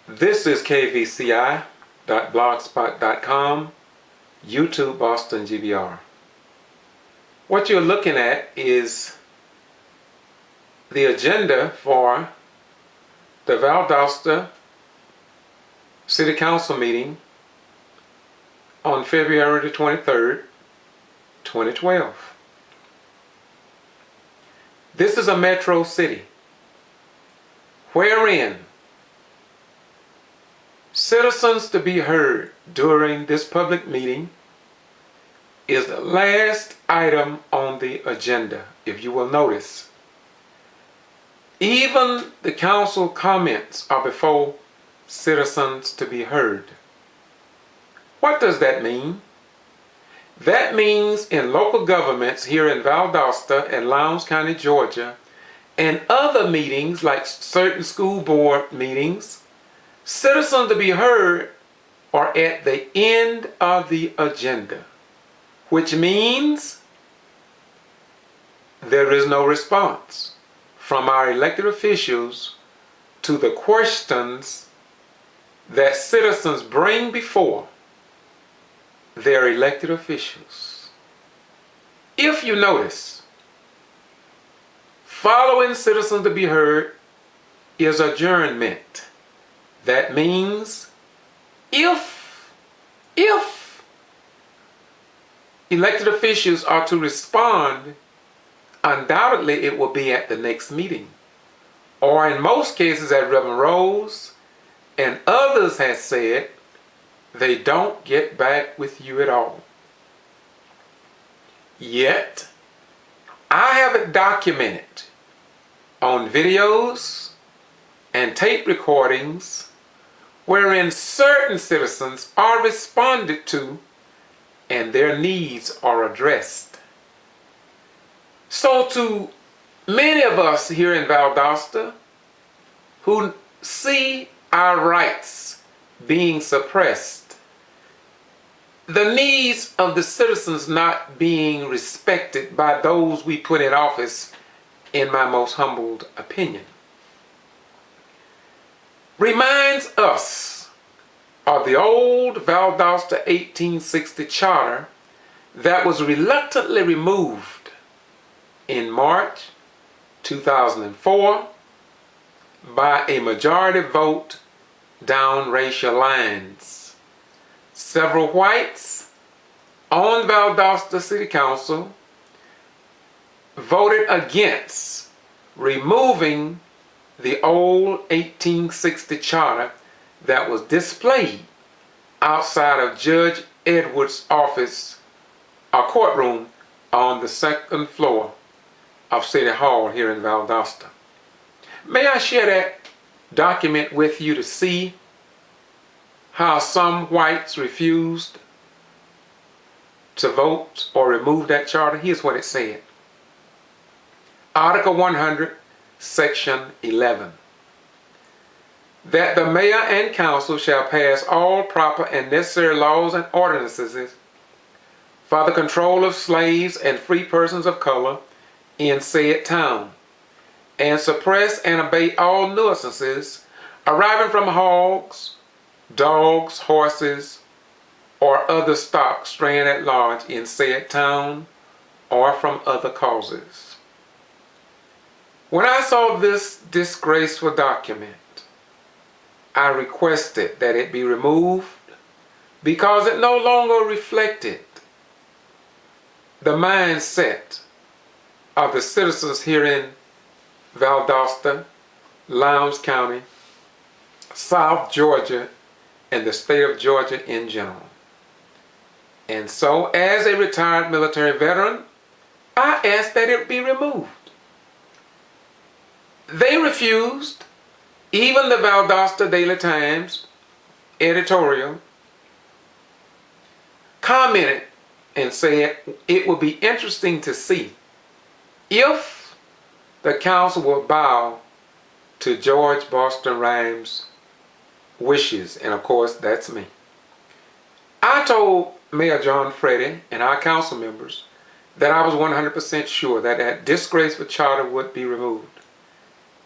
This is kvci.blogspot.com, YouTube Boston G.B.R. What you're looking at is the agenda for the Valdosta City Council meeting on February the 23rd, 2012. This is a metro city wherein citizens to be heard during this public meeting is the last item on the agenda. If you will notice, even the council comments are before citizens to be heard. What does that mean? That means in local governments here in Valdosta and Lowndes County, Georgia, and other meetings like certain school board meetings, citizens to be heard are at the end of the agenda, which means there is no response from our elected officials to the questions that citizens bring before their elected officials. If you notice, following citizens to be heard is adjournment. That means if elected officials are to respond, undoubtedly it will be at the next meeting. Or in most cases, as Reverend Rose and others have said, they don't get back with you at all. Yet, I have it documented on videos and tape recordings wherein certain citizens are responded to and their needs are addressed. So to many of us here in Valdosta who see our rights being suppressed, the needs of the citizens not being respected by those we put in office, in my most humbled opinion, reminds us of the old Valdosta 1860 charter that was reluctantly removed in March 2004 by a majority vote down racial lines. Several whites on Valdosta City Council voted against removing the old 1860 charter that was displayed outside of Judge Edwards' office or courtroom on the second floor of City Hall here in Valdosta. May I share that document with you to see how some whites refused to vote or remove that charter? Here's what it said. Article 100, Section 11. That the mayor and council shall pass all proper and necessary laws and ordinances for the control of slaves and free persons of color in said town, and suppress and abate all nuisances arriving from hogs, dogs, horses, or other stock straying at large in said town, or from other causes. When I saw this disgraceful document, I requested that it be removed because it no longer reflected the mindset of the citizens here in Valdosta, Lowndes County, South Georgia, and the state of Georgia in general. And so, as a retired military veteran, I asked that it be removed. They refused. Even the Valdosta Daily Times editorial commented and said it would be interesting to see if the council will bow to George Boston Rhymes' wishes, and of course that's me. I told Mayor John Freddy and our council members that I was 100% sure that that disgraceful charter would be removed.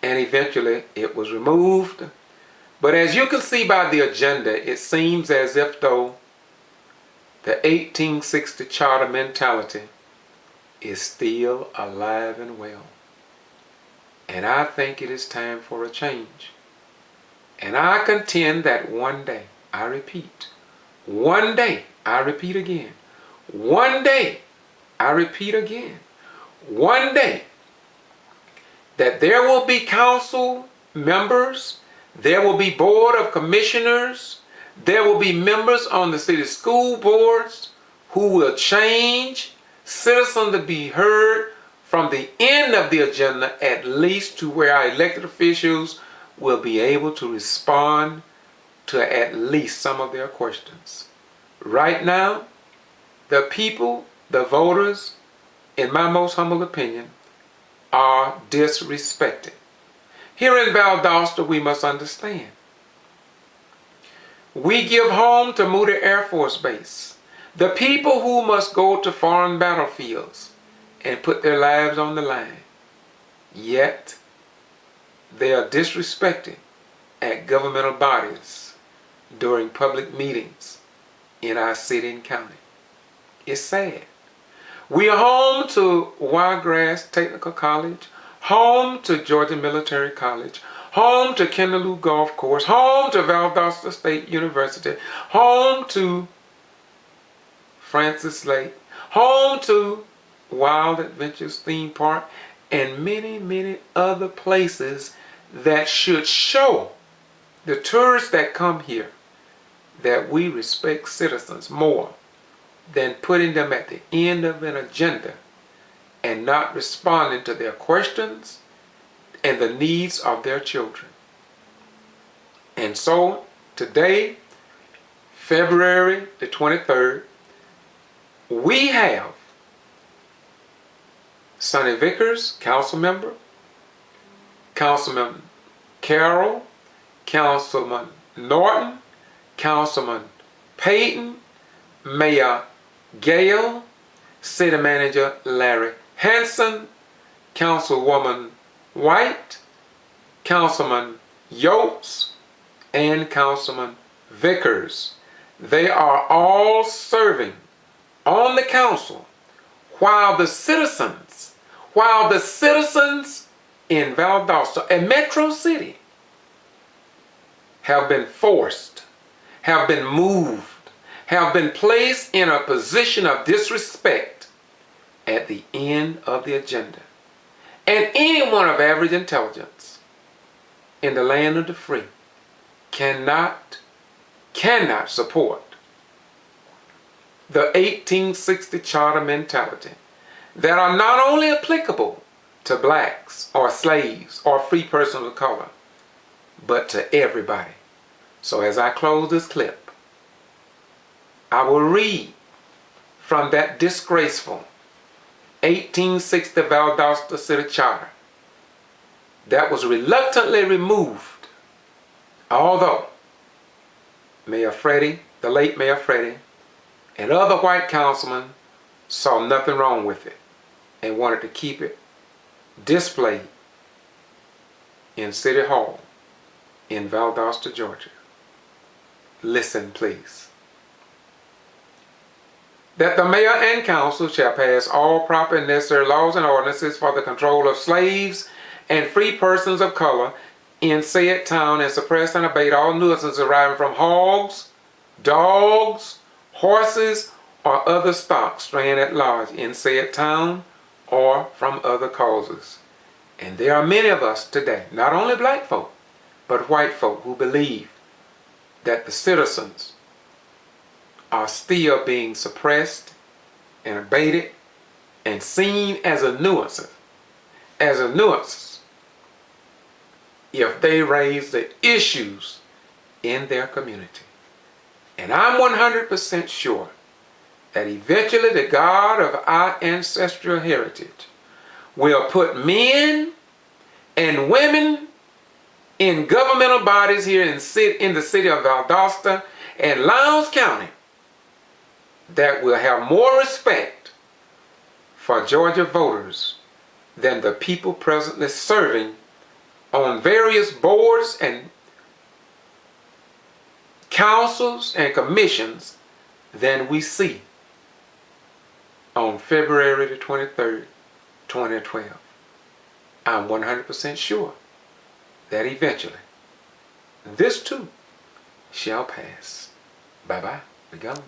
And eventually it was removed But as you can see by the agenda, it seems as if though the 1860 charter mentality is still alive and well. And I think it is time for a change. And I contend that one day, I repeat, one day, I repeat again, one day, I repeat again, one day, that there will be council members, there will be board of commissioners, there will be members on the city school boards who will change citizens to be heard from the end of the agenda, at least to where our elected officials will be able to respond to at least some of their questions. Right now, the people, the voters, in my most humble opinion, are disrespected. Here in Valdosta, we must understand. We give home to Moody Air Force Base. The people who must go to foreign battlefields and put their lives on the line. Yet, they are disrespected at governmental bodies during public meetings in our city and county. It's sad. We are home to Wiregrass Technical College, home to Georgia Military College, home to Kendaloo Golf Course, home to Valdosta State University, home to Francis Lake, home to Wild Adventures Theme Park, and many, many other places that should show the tourists that come here that we respect citizens more than putting them at the end of an agenda and not responding to their questions and the needs of their children. And so today, February the 23rd, we have Sonny Vickers, council member, Councilman Carroll, Councilman Norton, Councilman Payton, Mayor Gale, City Manager Larry Hanson, Councilwoman White, Councilman Yotes, and Councilman Vickers. They are all serving on the council while the citizens in Valdosta, a metro city, have been forced, have been moved, have been placed in a position of disrespect at the end of the agenda. And anyone of average intelligence in the land of the free cannot support the 1860 charter mentality that are not only applicable to blacks or slaves or free persons of color, but to everybody. So as I close this clip, I will read from that disgraceful 1860 Valdosta City Charter that was reluctantly removed, although Mayor Freddie, the late Mayor Freddie, and other white councilmen saw nothing wrong with it and wanted to keep it displayed in City Hall in Valdosta, Georgia. Listen, please. That the mayor and council shall pass all proper and necessary laws and ordinances for the control of slaves and free persons of color in said town, and suppress and abate all nuisances arising from hogs, dogs, horses, or other stock straying at large in said town, or from other causes. And there are many of us today, not only black folk, but white folk, who believe that the citizens are still being suppressed and abated and seen as a nuisance if they raise the issues in their community. And I'm 100% sure that eventually the God of our ancestral heritage will put men and women in governmental bodies here in the city of Valdosta and Lowndes County that will have more respect for Georgia voters than the people presently serving on various boards and councils and commissions than we see on February the 23rd, 2012. I'm 100% sure that eventually this too shall pass. Bye-bye. We're gone.